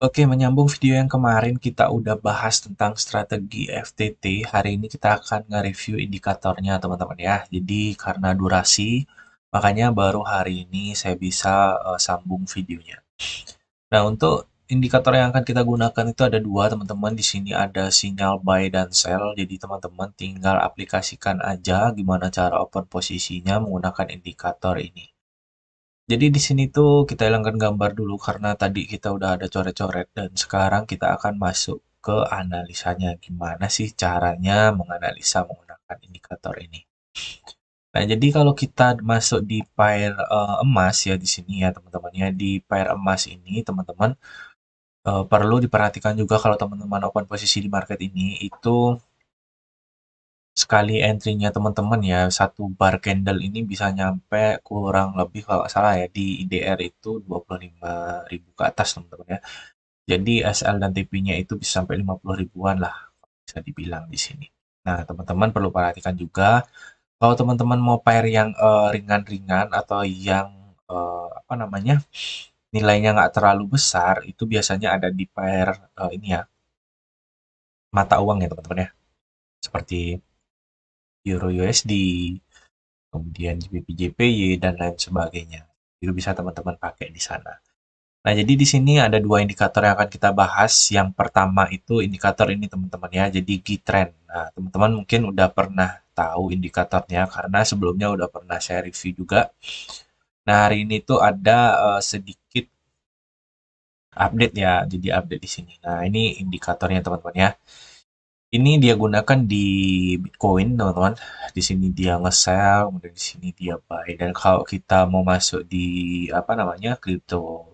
Oke, menyambung video yang kemarin kita udah bahas tentang strategi FTT. Hari ini kita akan nge-review indikatornya, teman-teman ya. Jadi karena durasi, makanya baru hari ini saya bisa sambung videonya. Nah, untuk indikator yang akan kita gunakan itu ada dua, teman-teman. Di sini ada sinyal buy dan sell. Jadi teman-teman tinggal aplikasikan aja gimana cara open posisinya menggunakan indikator ini. Jadi di sini tuh kita hilangkan gambar dulu karena tadi kita udah ada coret-coret dan sekarang kita akan masuk ke analisanya. Gimana sih caranya menganalisa menggunakan indikator ini? Nah, jadi kalau kita masuk di pair emas ya di sini ya teman-teman ya, di pair emas ini teman-teman perlu diperhatikan juga kalau teman-teman open posisi di market ini itu sekali entry-nya teman-teman ya, satu bar candle ini bisa nyampe kurang lebih kalau nggak salah ya di IDR itu 25.000 ke atas teman-teman ya. Jadi SL dan TP-nya itu bisa sampai 50 ribuan lah bisa dibilang di sini. Nah, teman-teman perlu perhatikan juga kalau teman-teman mau pair yang ringan-ringan atau yang apa namanya nilainya nggak terlalu besar itu biasanya ada di pair ini ya mata uang ya teman-teman ya seperti Euro USD, kemudian GBP JPY dan lain sebagainya. Itu bisa teman-teman pakai di sana. Nah, jadi di sini ada dua indikator yang akan kita bahas. Yang pertama itu indikator ini teman-teman ya, jadi Gitrend. Nah, teman-teman mungkin udah pernah tahu indikatornya karena sebelumnya udah pernah saya review juga. Nah, hari ini tuh ada sedikit update ya, jadi update di sini. Nah, ini indikatornya teman-teman ya. Ini dia gunakan di Bitcoin, teman-teman. Di sini dia nge-sell, kemudian di sini dia buy. Dan kalau kita mau masuk di apa namanya kripto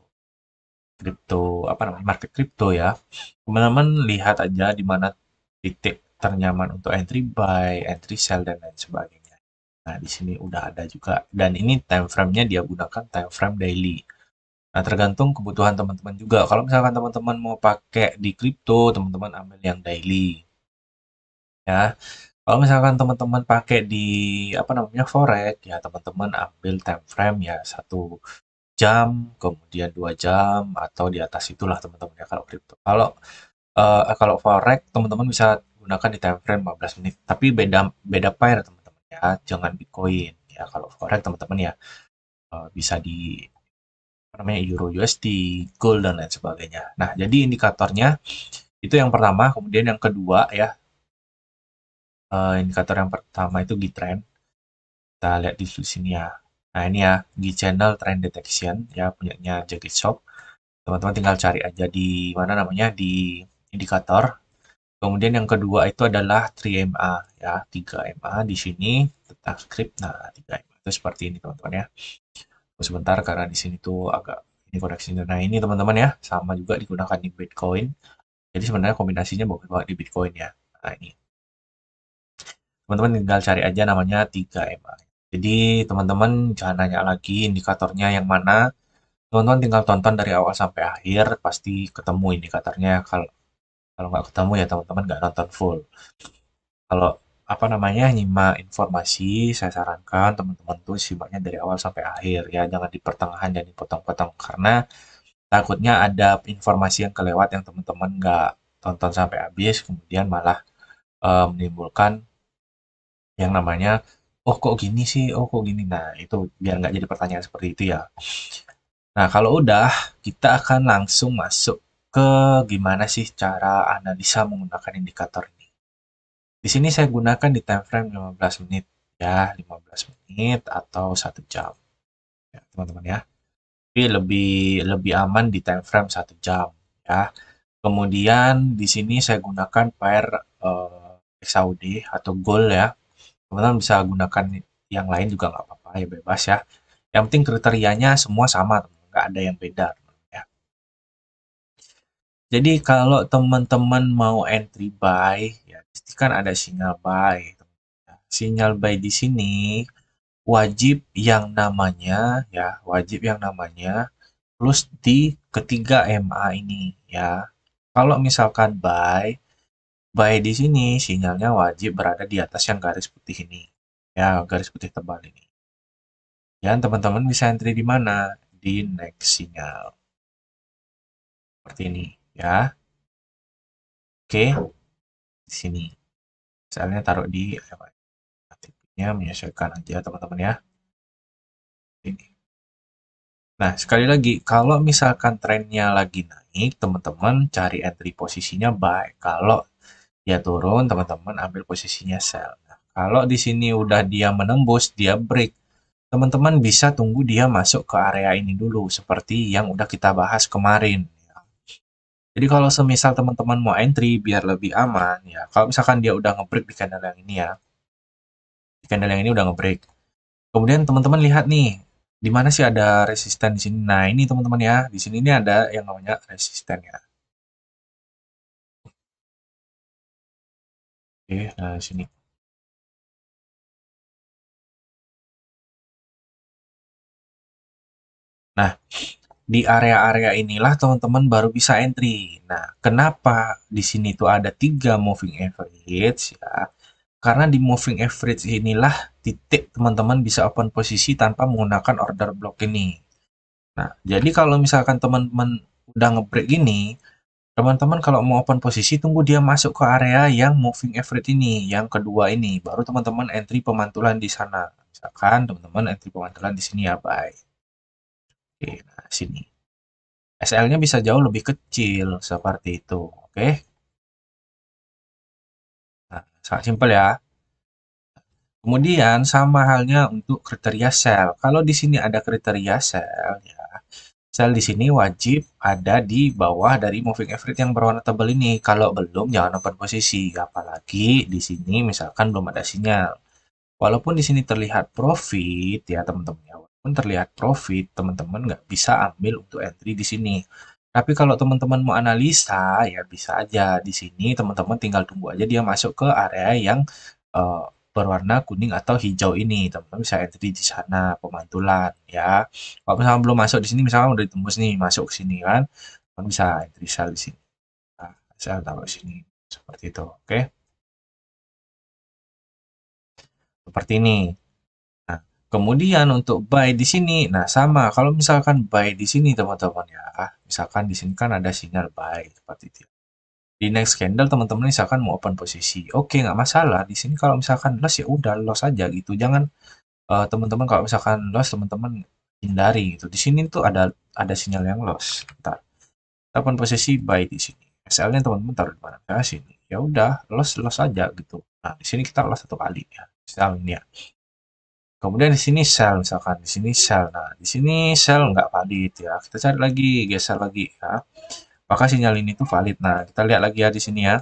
apa namanya market kripto ya, teman-teman lihat aja di mana titik ternyaman untuk entry buy, entry sell dan lain sebagainya. Nah, di sini udah ada juga. Dan ini time frame-nya dia gunakan time frame daily. Nah, tergantung kebutuhan teman-teman juga. Kalau misalkan teman-teman mau pakai di kripto, teman-teman ambil yang daily ya. Kalau misalkan teman-teman pakai di apa namanya forex, ya teman-teman ambil time frame ya 1 jam, kemudian 2 jam atau di atas itulah teman-teman ya kalau kripto. Kalau forex teman-teman bisa gunakan di time frame 15 menit, tapi beda beda pair teman-teman ya, jangan Bitcoin ya. Kalau forex teman-teman ya bisa di apa namanya Euro USD, Gold dan lain sebagainya. Nah, jadi indikatornya itu yang pertama, kemudian yang kedua ya, indikator yang pertama itu Gitrend. Kita lihat di sini ya. Nah, ini ya, di channel Trend Detection ya punyanya Jacket Shop. Teman-teman tinggal cari aja di mana namanya di indikator. Kemudian yang kedua itu adalah 3MA ya, 3MA di sini tentang script. Nah, 3MA itu seperti ini teman-teman ya. Tunggu sebentar karena di sini tuh agak ini koneksinya. Nah, ini teman-teman ya, sama juga digunakan di Bitcoin. Jadi sebenarnya kombinasinya bagus banget di Bitcoin ya. Nah, ini teman-teman tinggal cari aja namanya 3MA. Jadi teman-teman jangan nanya lagi indikatornya yang mana. Teman-teman tinggal tonton dari awal sampai akhir, pasti ketemu indikatornya. Kalau kalau nggak ketemu ya teman-teman nggak nonton full. Kalau apa namanya nyimak informasi, saya sarankan teman-teman tuh simaknya dari awal sampai akhir ya, jangan di pertengahan dan dipotong-potong karena takutnya ada informasi yang kelewat yang teman-teman nggak tonton sampai habis, kemudian malah menimbulkan yang namanya, oh kok gini sih, oh kok gini. Nah, itu biar nggak jadi pertanyaan seperti itu ya. Nah, kalau udah, kita akan langsung masuk ke gimana sih cara analisa menggunakan indikator ini. Di sini saya gunakan di time frame 15 menit ya, 15 menit atau 1 jam. Ya, teman-teman ya. Tapi lebih lebih aman di time frame 1 jam ya. Kemudian di sini saya gunakan pair XAUD atau gold ya. Teman-teman bisa gunakan yang lain juga nggak apa-apa ya bebas ya. Yang penting kriterianya semua sama, teman-teman. Nggak ada yang beda. Ya. Jadi kalau teman-teman mau entry buy, ya pastikan ada sinyal buy. Sinyal buy di sini wajib yang namanya ya, wajib yang namanya plus di ketiga MA ini ya. Kalau misalkan buy di sini sinyalnya wajib berada di atas yang garis putih ini. Ya, garis putih tebal ini. Dan teman-teman bisa entry di mana? Di next sinyal. Seperti ini. ya. Oke, di sini. Misalnya taruh di titiknya menyesuaikan aja teman-teman ya. Ini. Nah, sekali lagi, kalau misalkan trennya lagi naik, teman-teman cari entry posisinya buy. Kalau dia turun, teman-teman ambil posisinya sell. Nah, kalau di sini udah dia menembus, dia break, teman-teman bisa tunggu dia masuk ke area ini dulu, seperti yang udah kita bahas kemarin. Jadi kalau semisal teman-teman mau entry biar lebih aman, ya kalau misalkan dia udah ngebreak di candle yang ini ya, di candle yang ini udah ngebreak. Kemudian teman-teman lihat nih, di mana sih ada resisten di sini? Nah, ini teman-teman ya, di sini ini ada yang namanya resisten ya. Oke, nah di sini. Nah, di area-area inilah teman-teman baru bisa entry. Nah, kenapa di sini tuh ada 3 moving average ya? Karena di moving average inilah titik teman-teman bisa open posisi tanpa menggunakan order block ini. Nah, jadi kalau misalkan teman-teman udah ngebreak gini, teman-teman kalau mau open posisi tunggu dia masuk ke area yang moving average ini, yang kedua ini, baru teman-teman entry pemantulan di sana. Misalkan teman-teman entry pemantulan di sini ya, bye. Oke, nah sini. SL-nya bisa jauh lebih kecil seperti itu. Oke. Nah, sangat simpel ya. Kemudian sama halnya untuk kriteria sell. Kalau di sini ada kriteria sell ya, sell di sini wajib ada di bawah dari moving average yang berwarna tebal ini. Kalau belum, jangan open posisi. Apalagi di sini misalkan belum ada sinyal. Walaupun di sini terlihat profit ya teman-teman ya. Walaupun terlihat profit, teman-teman nggak bisa ambil untuk entry di sini. Tapi kalau teman-teman mau analisa, ya bisa aja di sini teman-teman tinggal tunggu aja dia masuk ke area yang eh, berwarna kuning atau hijau ini. Teman-teman bisa entry di sana pemantulan ya. Kalau misalnya belum masuk di sini, misalnya udah ditembus nih masuk ke sini kan, teman bisa entry sell di sini. Nah, sell taruh di sini seperti itu. Oke, seperti ini. Nah, kemudian untuk buy di sini, nah sama. Kalau misalkan buy di sini teman-teman ya, misalkan di sini kan ada sinyal buy seperti itu. Di next candle teman-teman misalkan mau open posisi, oke nggak masalah. Di sini kalau misalkan loss ya udah loss aja gitu. Jangan teman-teman kalau misalkan loss teman-teman hindari gitu. Di sini tuh ada sinyal yang loss. Bentar. Kita open posisi buy di sini. SL-nya teman-teman taruh di mana? Nah, sini. Ya udah loss loss aja gitu. Nah di sini kita loss 1 kali ya. Misalnya ya. Kemudian di sini sell misalkan, di sini sell. Nah, di sini sell nggak valid ya. Kita cari lagi, geser lagi ya. Apakah sinyal ini tuh valid? Nah, kita lihat lagi ya di sini ya.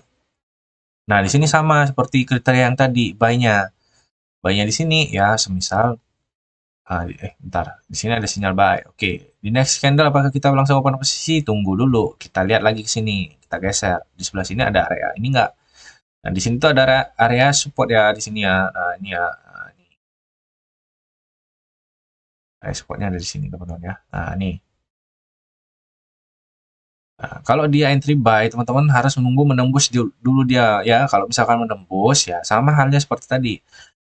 Nah, di sini sama seperti kriteria yang tadi, buy-nya. Buy-nya di sini ya, semisal bentar. Di sini ada sinyal buy. Oke, di next candle apakah kita langsung open posisi? Tunggu dulu. Kita lihat lagi ke sini. Kita geser. Di sebelah sini ada area ini enggak? Nah, di sini tuh ada area support ya di sini ya. Nah, ini ya. Nah, ini area supportnya ada di sini, teman-teman ya. Nah, ini. Nah, kalau dia entry buy, teman-teman harus menunggu menembus dulu dia ya. Kalau misalkan menembus ya sama halnya seperti tadi.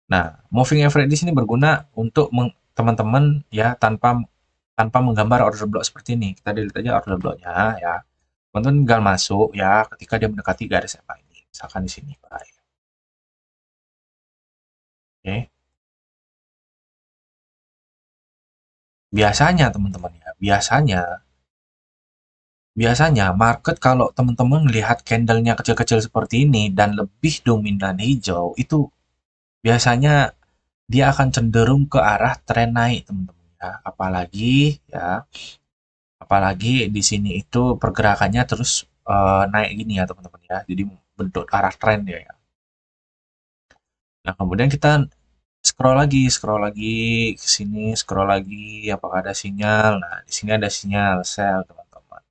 Nah, moving average di sini berguna untuk teman-teman ya tanpa tanpa menggambar order block seperti ini. Kita delete aja order blocknya ya. Teman-teman tinggal masuk ya ketika dia mendekati garis apa ini. Misalkan di sini, buy. Oke. Biasanya teman-teman ya, biasanya market kalau teman-teman lihat candlenya kecil-kecil seperti ini dan lebih dominan hijau, itu biasanya dia akan cenderung ke arah tren naik, teman-teman ya. Apalagi di sini itu pergerakannya terus naik gini ya, teman-teman ya. Jadi bentuk arah tren dia ya. Nah, kemudian kita scroll lagi ke sini, scroll lagi apakah ada sinyal. Nah, di sini ada sinyal sell, teman-teman.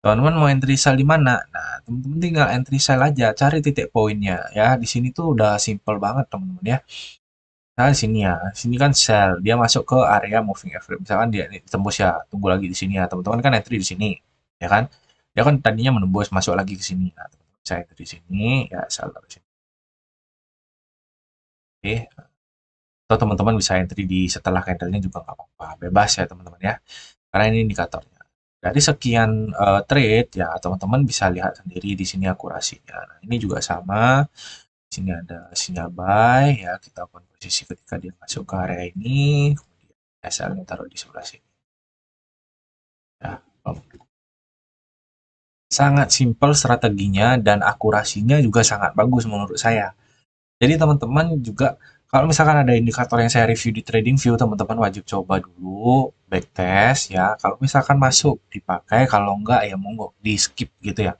Teman-teman mau entry sell di mana? Nah, teman-teman tinggal entry sell aja, cari titik poinnya ya. Di sini tuh udah simple banget, teman-teman ya. Nah, di sini ya. Sini kan sell, dia masuk ke area moving average. Misalkan dia tembus ya, tunggu lagi di sini ya. Teman-teman kan entry di sini, ya kan? Dia kan tadinya menembus masuk lagi ke sini. Nah, teman-teman saya entry di sini, ya sell di sini. Oke. Atau teman-teman bisa entry di setelah candlenya juga nggak apa-apa. Bebas ya, teman-teman ya. Karena ini indikatornya. Dari sekian trade ya teman-teman bisa lihat sendiri di sini akurasinya. Nah, ini juga sama. Di sini ada sinyal buy ya, kita open posisi ketika dia masuk ke area ini, kemudian SL taruh di sebelah sini. Ya, sangat simpel strateginya dan akurasinya juga sangat bagus menurut saya. Jadi teman-teman juga kalau misalkan ada indikator yang saya review di TradingView, teman-teman wajib coba dulu backtest ya. Kalau misalkan masuk dipakai, kalau enggak ya monggo di skip gitu ya.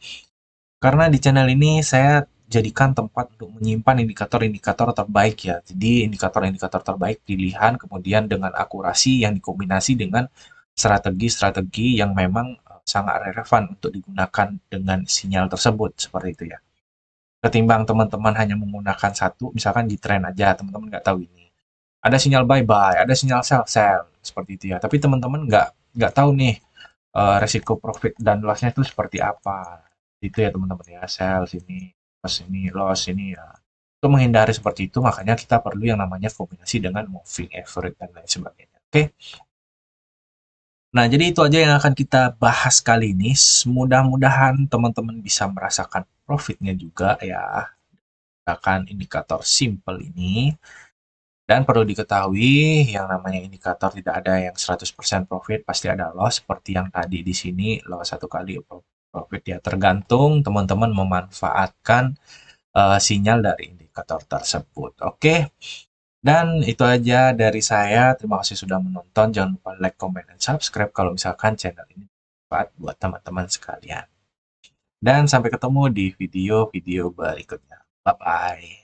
Karena di channel ini saya jadikan tempat untuk menyimpan indikator-indikator terbaik ya. Jadi indikator-indikator terbaik pilihan kemudian dengan akurasi yang dikombinasi dengan strategi-strategi yang memang sangat relevan untuk digunakan dengan sinyal tersebut seperti itu ya. Ketimbang teman-teman hanya menggunakan satu, misalkan di trend aja, teman-teman nggak tahu ini. Ada sinyal buy-buy, ada sinyal sell-sell, seperti itu ya. Tapi teman-teman nggak tahu nih resiko profit dan loss-nya itu seperti apa. Itu ya teman-teman ya, sell sini, loss ini ya. Untuk menghindari seperti itu, makanya kita perlu yang namanya kombinasi dengan moving average dan lain sebagainya. Oke. Nah, jadi itu aja yang akan kita bahas kali ini. Mudah-mudahan teman-teman bisa merasakan profitnya juga ya. Menggunakan indikator simple ini. Dan perlu diketahui yang namanya indikator tidak ada yang 100% profit, pasti ada loss seperti yang tadi di sini loss satu kali profit ya, tergantung teman-teman memanfaatkan sinyal dari indikator tersebut. Oke. Dan itu aja dari saya. Terima kasih sudah menonton. Jangan lupa like, comment, dan subscribe kalau misalkan channel ini bermanfaat buat teman-teman sekalian. Dan sampai ketemu di video-video berikutnya. Bye-bye.